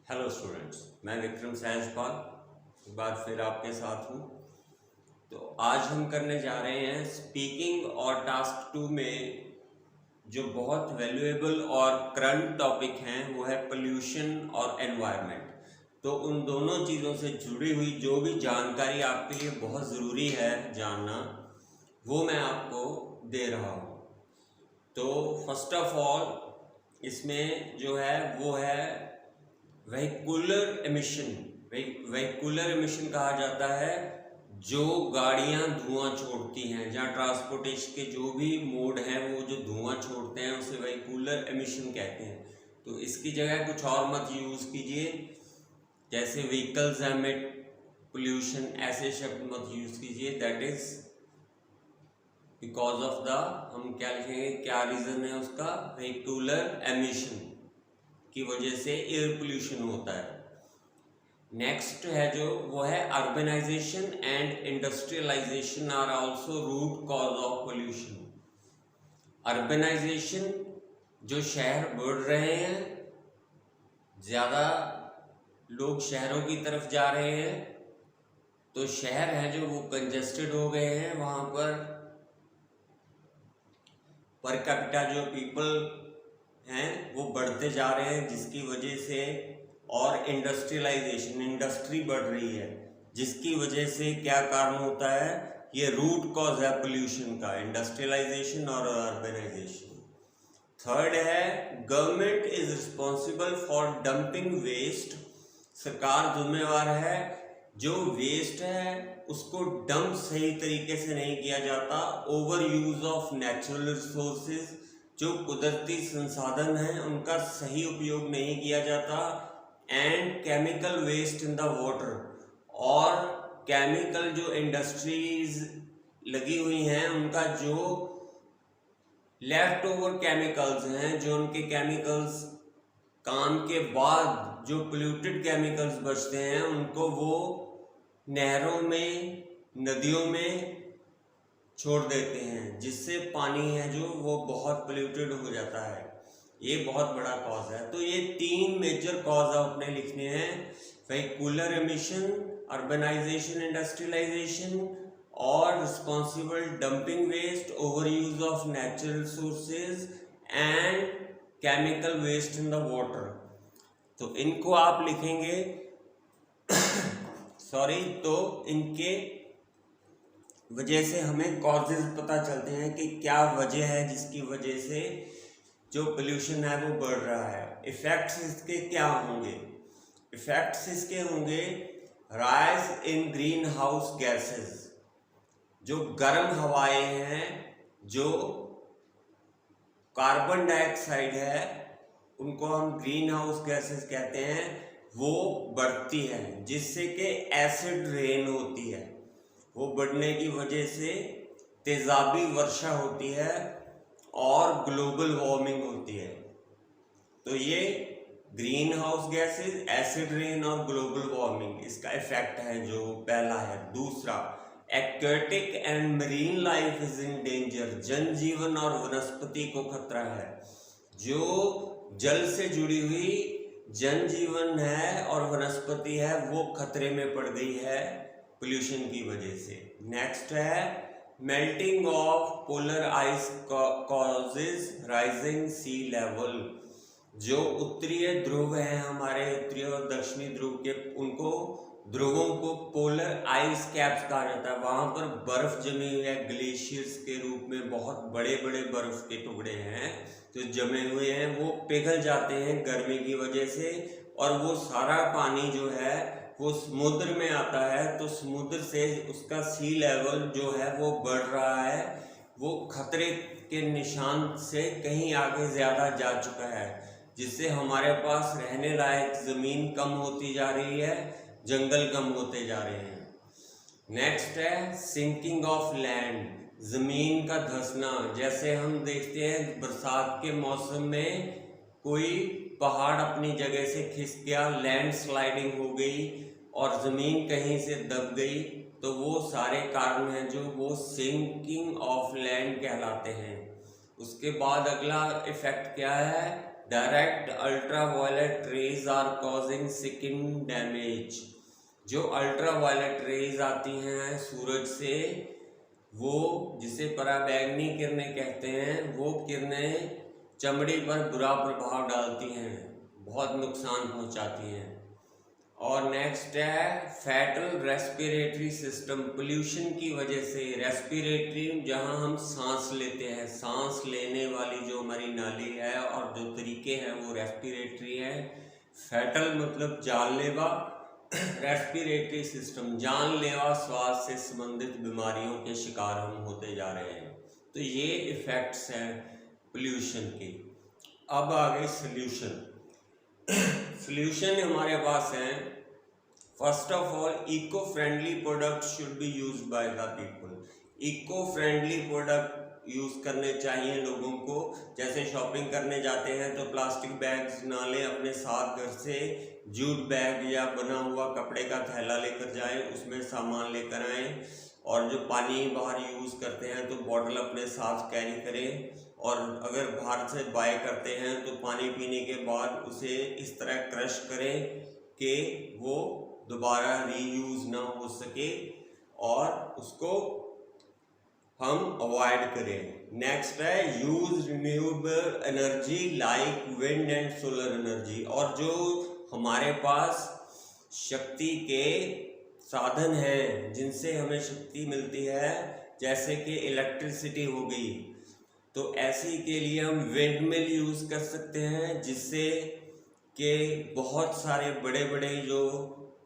Hello students, मैं विक्रम सहजपाल एक बार फिर आपके साथ हूँ। तो आज हम करने जा रहे हैं स्पीकिंग और टास्क 2 में जो बहुत वैल्यूएबल और करंट टॉपिक हैं वो है पोल्यूशन और एनवायरनमेंट। तो उन दोनों चीज़ों से जुड़ी हुई जो भी जानकारी आपके लिए बहुत ज़रूरी है जानना, वो मैं आपको दे रहा हूँ। तो फर्स्ट ऑफ ऑल इसमें जो है वो है वेहिकुलर एमिशन कहा जाता है जो गाड़ियां धुआं छोड़ती हैं, जहाँ ट्रांसपोर्टेशन के जो भी मोड हैं वो जो धुआं छोड़ते हैं उसे वेहिकुलर एमिशन कहते हैं। तो इसकी जगह कुछ और मत यूज़ कीजिए, जैसे व्हीकल्स एमिट पोल्यूशन, ऐसे शब्द मत यूज़ कीजिए। That is because of the, हम क्या लिखेंगे, क्या रीज़न है उसका, वेहिकुलर एमिशन की वजह से एयर पोल्यूशन होता है। नेक्स्ट है जो वो है urbanization and industrialization are also root cause of pollution. Urbanization, जो शहर बढ़ रहे हैं, ज़्यादा लोग शहरों की तरफ जा रहे हैं, तो शहर हैं जो वो कंजेस्टेड हो गए हैं, वहाँ पर कैपिटा जो पीपल हैं वो बढ़ते जा रहे हैं, जिसकी वजह से, और इंडस्ट्रियलाइजेशन, इंडस्ट्री बढ़ रही है, जिसकी वजह से क्या कारण होता है, ये रूट कॉज है पोल्यूशन का, इंडस्ट्रियलाइजेशन और अर्बनाइजेशन। थर्ड है government is responsible for dumping waste. सरकार जिम्मेवार है, जो वेस्ट है उसको डंप सही तरीके से नहीं किया जाता। Over use of natural resources, जो कुदरती संसाधन हैं उनका सही उपयोग नहीं किया जाता। And chemical waste in the water, और केमिकल जो इंडस्ट्रीज लगी हुई हैं उनका जो लेफ्ट ओवर केमिकल्स हैं, जो उनके केमिकल्स काम के बाद जो पोल्यूटेड केमिकल्स बचते हैं उनको वो नहरों में, नदियों में छोड़ देते हैं, जिससे पानी है जो वो बहुत पोल्यूटेड हो जाता है। ये बहुत बड़ा कॉज है। तो ये 3 मेजर कॉज अपने लिखने हैं, वेहिकुलर एमिशन, अर्बनाइजेशन, इंडस्ट्रियलाइजेशन, और responsible dumping waste, over use of natural resources and chemical waste in the water. तो इनको आप लिखेंगे सॉरी, तो इनके वजह से हमें कॉजेज पता चलते हैं कि क्या वजह है जिसकी वजह से जो पोल्यूशन है वो बढ़ रहा है। इफेक्ट्स इसके क्या होंगे? इफेक्ट्स इसके होंगे rise in green house gases, जो गर्म हवाएं हैं, जो कार्बन डाइऑक्साइड है, उनको हम ग्रीन हाउस गैसेस कहते हैं, वो बढ़ती है, जिससे कि एसिड रेन होती है। वो बढ़ने की वजह से तेजाबी वर्षा होती है और ग्लोबल वार्मिंग होती है। तो ये green house gases, acid rain और ग्लोबल वार्मिंग, इसका इफेक्ट है जो पहला है। दूसरा, aquatic and marine life is in danger, जनजीवन और वनस्पति को खतरा है। जो जल से जुड़ी हुई जनजीवन है और वनस्पति है वो खतरे में पड़ गई है पोल्यूशन की वजह से। नेक्स्ट है melting of polar ice causes rising sea level. जो उत्तरीय ध्रुव हैं हमारे, उत्तरी और दक्षिणी ध्रुव के, उनको ध्रुवों को पोलर आइस कैप्स कहा जाता है। वहाँ पर बर्फ जमी हुई है, ग्लेशियर्स के रूप में बहुत बड़े बड़े बर्फ के टुकड़े हैं जो जमे हुए हैं, वो पिघल जाते हैं गर्मी की वजह से, और वो सारा पानी जो है वो समुद्र में आता है। तो समुद्र से उसका सी लेवल जो है वो बढ़ रहा है, वो खतरे के निशान से कहीं आगे ज़्यादा जा चुका है, जिससे हमारे पास रहने लायक ज़मीन कम होती जा रही है, जंगल कम होते जा रहे हैं। नेक्स्ट है सिंकिंग ऑफ लैंड, ज़मीन का धंसना। जैसे हम देखते हैं बरसात के मौसम में कोई पहाड़ अपनी जगह से खिसक गया, लैंड स्लाइडिंग हो गई और ज़मीन कहीं से दब गई, तो वो सारे कारण हैं जो वो सिंकिंग ऑफ लैंड कहलाते हैं। उसके बाद अगला इफेक्ट क्या है, direct ultraviolet rays are causing skin damage. जो अल्ट्रावायलेट रेज आती हैं सूरज से, वो जिसे पराबैंगनी किरणें कहते हैं, वो किरणें चमड़ी पर बुरा प्रभाव डालती हैं, बहुत नुकसान पहुंचाती हैं। और नेक्स्ट है फैटल रेस्पिरेटरी सिस्टम। पोल्यूशन की वजह से रेस्पिरेटरी, जहां हम सांस लेते हैं, सांस लेने वाली जो हमारी नाली है और जो तरीके हैं वो रेस्पिरेटरी है। फैटल मतलब जानलेवा, रेस्पिरेटरी सिस्टम जानलेवा श्वास से संबंधित बीमारियों के शिकार हम होते जा रहे हैं। तो ये इफेक्ट्स हैं पोल्यूशन के। अब आगे सोल्यूशन। सोल्यूशन हमारे पास है, first of all eco friendly product should be use by the people. Eco friendly product use करने चाहिए लोगों को। जैसे शॉपिंग करने जाते हैं तो प्लास्टिक बैग्स ना लें अपने साथ, घर से जूट बैग या बना हुआ कपड़े का थैला लेकर जाएं, उसमें सामान लेकर आएं। और जो पानी बाहर यूज करते हैं तो बॉटल अपने साथ कैरी करें। और अगर बाहर से बाय करते हैं तो पानी पीने के बाद उसे इस तरह क्रश करें कि वो दोबारा रीयूज ना हो सके और उसको हम अवॉइड करें। नेक्स्ट है use renewable energy like wind and solar energy. और जो हमारे पास शक्ति के साधन हैं जिनसे हमें शक्ति मिलती है, जैसे कि इलेक्ट्रिसिटी हो गई, तो ऐसी के लिए हम विंड मिल यूज़ कर सकते हैं, जिससे कि बहुत सारे बड़े बड़े जो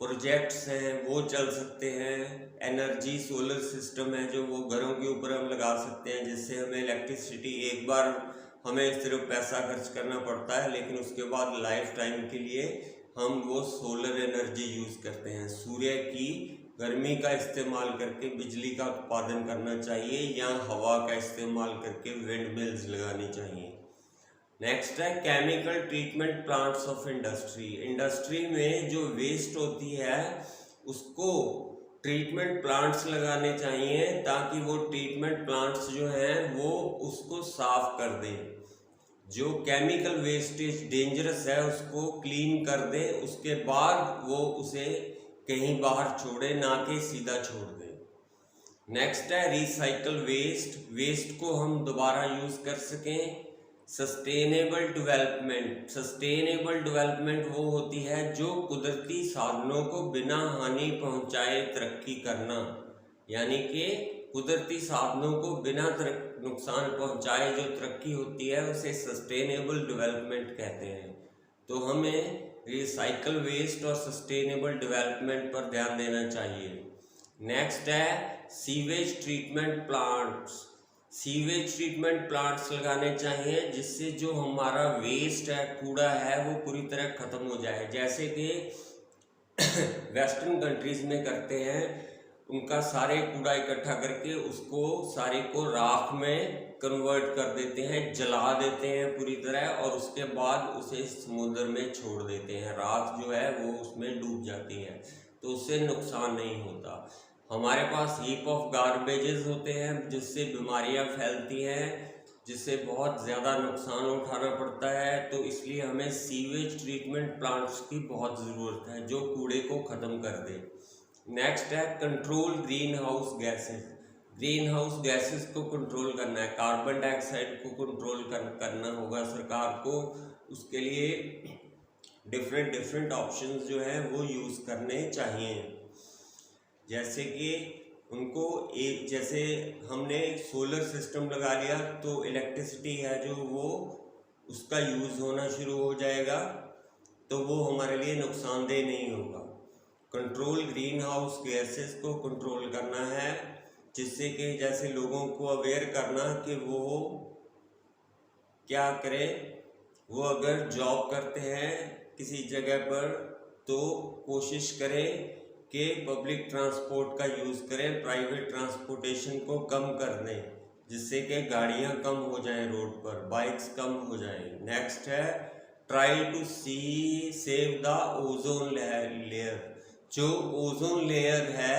प्रोजेक्ट्स हैं वो चल सकते हैं। एनर्जी सोलर सिस्टम है जो वो घरों के ऊपर हम लगा सकते हैं, जिससे हमें इलेक्ट्रिसिटी एक बार हमें सिर्फ पैसा खर्च करना पड़ता है, लेकिन उसके बाद लाइफ टाइम के लिए हम वो सोलर एनर्जी यूज़ करते हैं। सूर्य की गर्मी का इस्तेमाल करके बिजली का उत्पादन करना चाहिए या हवा का इस्तेमाल करके विंड मिल्स लगानी चाहिए। नेक्स्ट है chemical treatment plants of industry. Industry में जो वेस्ट होती है उसको ट्रीटमेंट प्लांट्स लगाने चाहिए, ताकि वो ट्रीटमेंट प्लांट्स जो हैं वो उसको साफ कर दें। जो केमिकल वेस्टेज डेंजरस है उसको क्लीन कर दे, उसके बाद वो उसे कहीं बाहर छोड़े, ना कि सीधा छोड़ दें। नेक्स्ट है रिसाइकल वेस्ट। वेस्ट को हम दोबारा यूज कर सकें। Sustainable development. सस्टेनेबल डेवलपमेंट वो होती है जो कुदरती साधनों को बिना हानि पहुंचाए तरक्की करना, यानी कि कुदरती साधनों को बिना नुकसान पहुंचाए जो तरक्की होती है उसे सस्टेनेबल डेवलपमेंट कहते हैं। तो हमें रिसाइकल वेस्ट और सस्टेनेबल डेवलपमेंट पर ध्यान देना चाहिए। नेक्स्ट है sewage treatment plants. Sewage treatment plants लगाने चाहिए, जिससे जो हमारा वेस्ट है, कूड़ा है, वो पूरी तरह ख़त्म हो जाए। जैसे कि वेस्टर्न कंट्रीज़ में करते हैं, उनका सारे कूड़ा इकट्ठा करके उसको सारे को राख में कन्वर्ट कर देते हैं, जला देते हैं पूरी तरह, और उसके बाद उसे समुद्र में छोड़ देते हैं। राख जो है वो उसमें डूब जाती है, तो उससे नुकसान नहीं होता। हमारे पास हीप ऑफ गार्बेजेस होते हैं जिससे बीमारियां फैलती हैं, जिससे बहुत ज़्यादा नुकसान उठाना पड़ता है। तो इसलिए हमें सीवेज ट्रीटमेंट प्लांट्स की बहुत ज़रूरत है जो कूड़े को ख़त्म कर दे। नेक्स्ट है control green house gases. Green house gases को कंट्रोल करना है, कार्बन डाइऑक्साइड को कंट्रोल करना होगा सरकार को। उसके लिए डिफरेंट ऑप्शंस जो हैं वो यूज़ करने चाहिए। जैसे कि उनको एक, जैसे हमने सोलर सिस्टम लगा लिया तो इलेक्ट्रिसिटी है जो वो उसका यूज़ होना शुरू हो जाएगा, तो वो हमारे लिए नुकसानदेह नहीं होगा। कंट्रोल ग्रीन हाउस गैसेस को कंट्रोल करना है, जिससे कि जैसे लोगों को अवेयर करना कि वो क्या करें। वो अगर जॉब करते हैं किसी जगह पर तो कोशिश करें कि पब्लिक ट्रांसपोर्ट का यूज़ करें, प्राइवेट ट्रांसपोर्टेशन को कम कर दें, जिससे कि गाड़ियां कम हो जाएं रोड पर, बाइक्स कम हो जाएं। नेक्स्ट है try to save the ozone layer. जो ओजोन लेयर है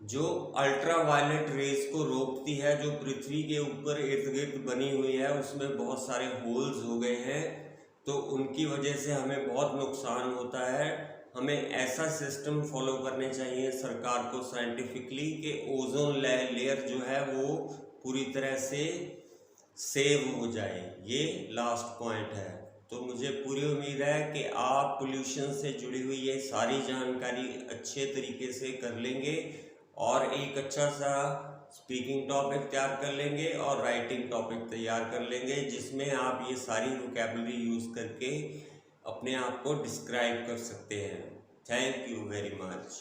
जो अल्ट्रावायलेट रेज को रोकती है, जो पृथ्वी के ऊपर इर्द गिर्द बनी हुई है, उसमें बहुत सारे होल्स हो गए हैं, तो उनकी वजह से हमें बहुत नुकसान होता है। हमें ऐसा सिस्टम फॉलो करने चाहिए सरकार को साइंटिफिकली कि ओजोन लेयर जो है वो पूरी तरह से सेव हो जाए। ये लास्ट पॉइंट है। तो मुझे पूरी उम्मीद है कि आप पोल्यूशन से जुड़ी हुई ये सारी जानकारी अच्छे तरीके से कर लेंगे और एक अच्छा सा स्पीकिंग टॉपिक तैयार कर लेंगे और राइटिंग टॉपिक तैयार कर लेंगे, जिसमें आप ये सारी वोकैबुलरी यूज़ करके अपने आप को डिस्क्राइब कर सकते हैं। Thank you very much.